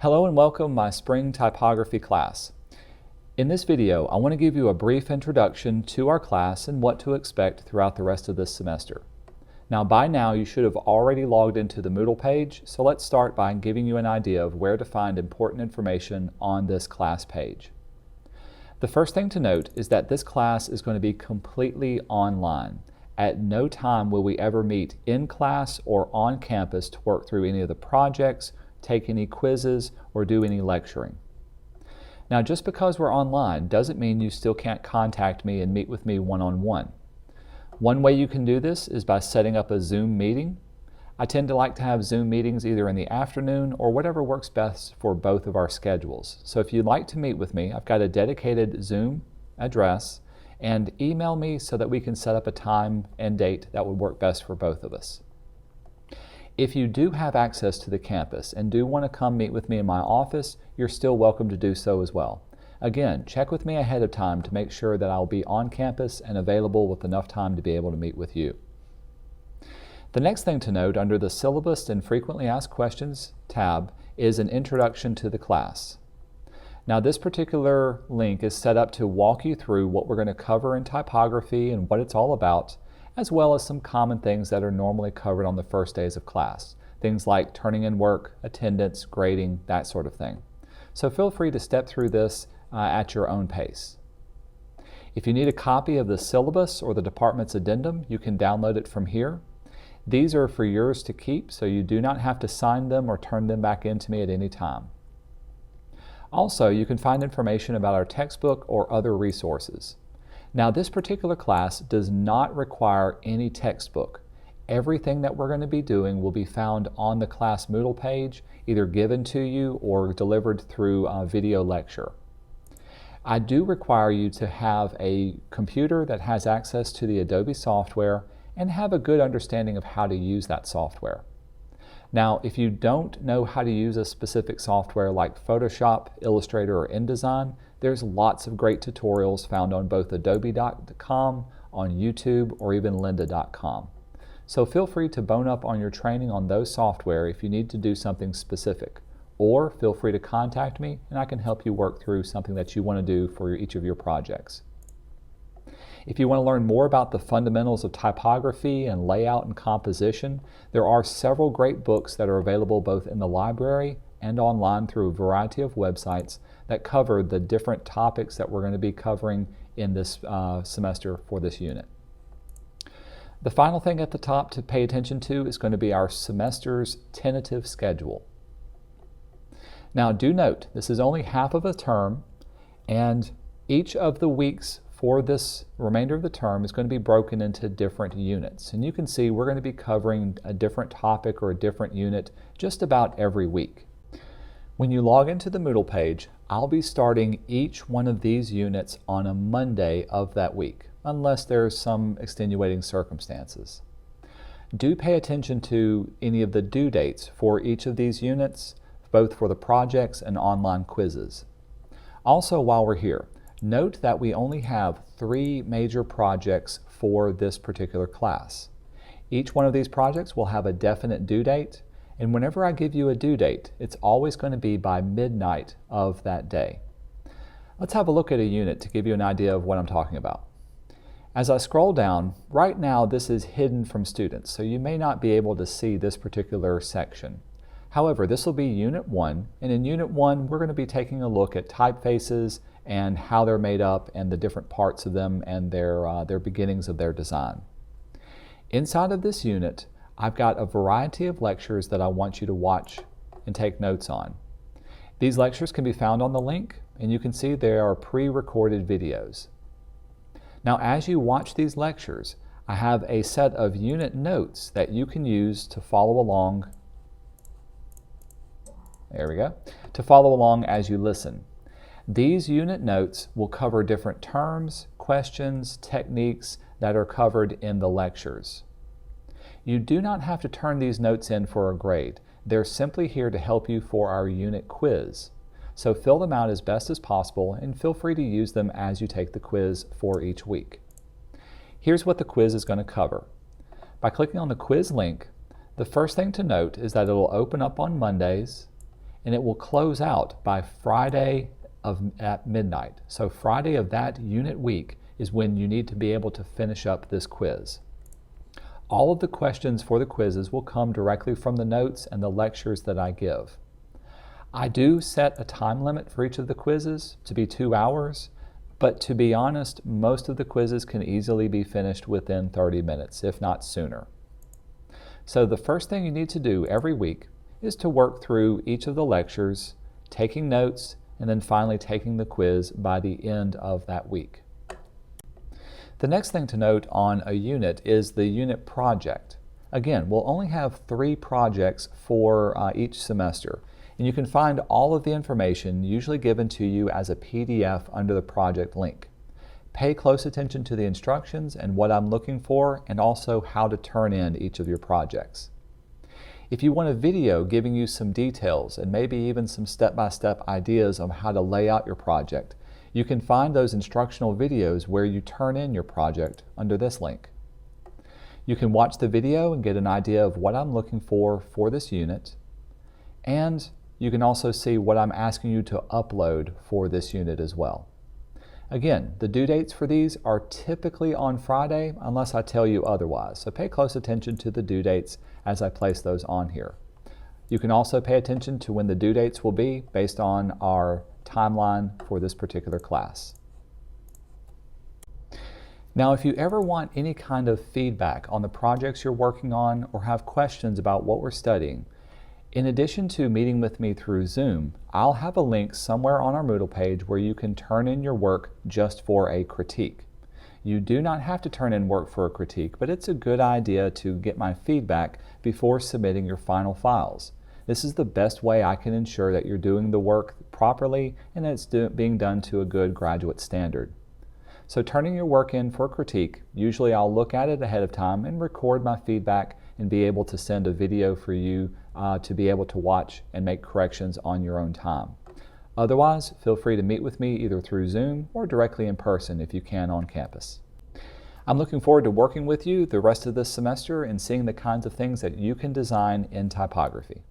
Hello and welcome my spring typography class. In this video, I want to give you a brief introduction to our class and what to expect throughout the rest of this semester. Now by now you should have already logged into the Moodle page, so let's start by giving you an idea of where to find important information on this class page. The first thing to note is that this class is going to be completely online. At no time will we ever meet in class or on campus to work through any of the projects, take any quizzes, or do any lecturing. Now just because we're online doesn't mean you still can't contact me and meet with me one-on-one. One way you can do this is by setting up a Zoom meeting. I tend to like to have Zoom meetings either in the afternoon or whatever works best for both of our schedules. So if you'd like to meet with me, I've got a dedicated Zoom address, and email me so that we can set up a time and date that would work best for both of us. If you do have access to the campus and do want to come meet with me in my office, you're still welcome to do so as well. Again, check with me ahead of time to make sure that I'll be on campus and available with enough time to be able to meet with you. The next thing to note under the Syllabus and Frequently Asked Questions tab is an introduction to the class. Now this particular link is set up to walk you through what we're going to cover in typography and what it's all about, as well as some common things that are normally covered on the first days of class. Things like turning in work, attendance, grading, that sort of thing. So feel free to step through this at your own pace. If you need a copy of the syllabus or the department's addendum, you can download it from here. These are for yours to keep, so you do not have to sign them or turn them back in to me at any time. Also, you can find information about our textbook or other resources. Now this particular class does not require any textbook. Everything that we're going to be doing will be found on the class Moodle page, either given to you or delivered through a video lecture. I do require you to have a computer that has access to the Adobe software and have a good understanding of how to use that software. Now, if you don't know how to use a specific software like Photoshop, Illustrator, or InDesign, there's lots of great tutorials found on both adobe.com, on YouTube, or even lynda.com. So feel free to bone up on your training on those software if you need to do something specific. Or feel free to contact me and I can help you work through something that you want to do for each of your projects. If you want to learn more about the fundamentals of typography and layout and composition, there are several great books that are available both in the library and online through a variety of websites that cover the different topics that we're going to be covering in this semester for this unit. The final thing at the top to pay attention to is going to be our semester's tentative schedule. Now do note, this is only half of a term, and each of the weeks for this remainder of the term is going to be broken into different units. And you can see we're going to be covering a different topic or a different unit just about every week. When you log into the Moodle page, I'll be starting each one of these units on a Monday of that week, unless there's some extenuating circumstances. Do pay attention to any of the due dates for each of these units, both for the projects and online quizzes. Also, while we're here, note that we only have 3 major projects for this particular class. Each one of these projects will have a definite due date, and whenever I give you a due date, it's always going to be by midnight of that day. Let's have a look at a unit to give you an idea of what I'm talking about. As I scroll down, right now this is hidden from students, so you may not be able to see this particular section. However, this will be Unit 1, and in Unit 1 we're going to be taking a look at typefaces and how they're made up and the different parts of them and their beginnings of their design. Inside of this unit, I've got a variety of lectures that I want you to watch and take notes on. These lectures can be found on the link, and you can see they are pre-recorded videos. Now as you watch these lectures, I have a set of unit notes that you can use to follow along. There we go. To follow along as you listen. These unit notes will cover different terms, questions, techniques that are covered in the lectures. You do not have to turn these notes in for a grade. They're simply here to help you for our unit quiz. So fill them out as best as possible and feel free to use them as you take the quiz for each week. Here's what the quiz is going to cover. By clicking on the quiz link, the first thing to note is that it will open up on Mondays and it will close out by Friday at midnight. So Friday of that unit week is when you need to be able to finish up this quiz. All of the questions for the quizzes will come directly from the notes and the lectures that I give. I do set a time limit for each of the quizzes to be 2 hours, but to be honest, most of the quizzes can easily be finished within 30 minutes, if not sooner. So the first thing you need to do every week is to work through each of the lectures, taking notes, and then finally taking the quiz by the end of that week. The next thing to note on a unit is the unit project. Again, we'll only have 3 projects for each semester, and you can find all of the information usually given to you as a PDF under the project link. Pay close attention to the instructions and what I'm looking for, and also how to turn in each of your projects. If you want a video giving you some details and maybe even some step-by-step ideas on how to lay out your project, you can find those instructional videos where you turn in your project under this link. You can watch the video and get an idea of what I'm looking for this unit, and you can also see what I'm asking you to upload for this unit as well. Again, the due dates for these are typically on Friday unless I tell you otherwise, so pay close attention to the due dates as I place those on here. You can also pay attention to when the due dates will be based on our timeline for this particular class. Now, if you ever want any kind of feedback on the projects you're working on or have questions about what we're studying, in addition to meeting with me through Zoom, I'll have a link somewhere on our Moodle page where you can turn in your work just for a critique. You do not have to turn in work for a critique, but it's a good idea to get my feedback before submitting your final files. This is the best way I can ensure that you're doing the work properly and that it's being done to a good graduate standard. So turning your work in for critique, usually I'll look at it ahead of time and record my feedback and be able to send a video for you to be able to watch and make corrections on your own time. Otherwise, feel free to meet with me either through Zoom or directly in person if you can on campus. I'm looking forward to working with you the rest of this semester and seeing the kinds of things that you can design in typography.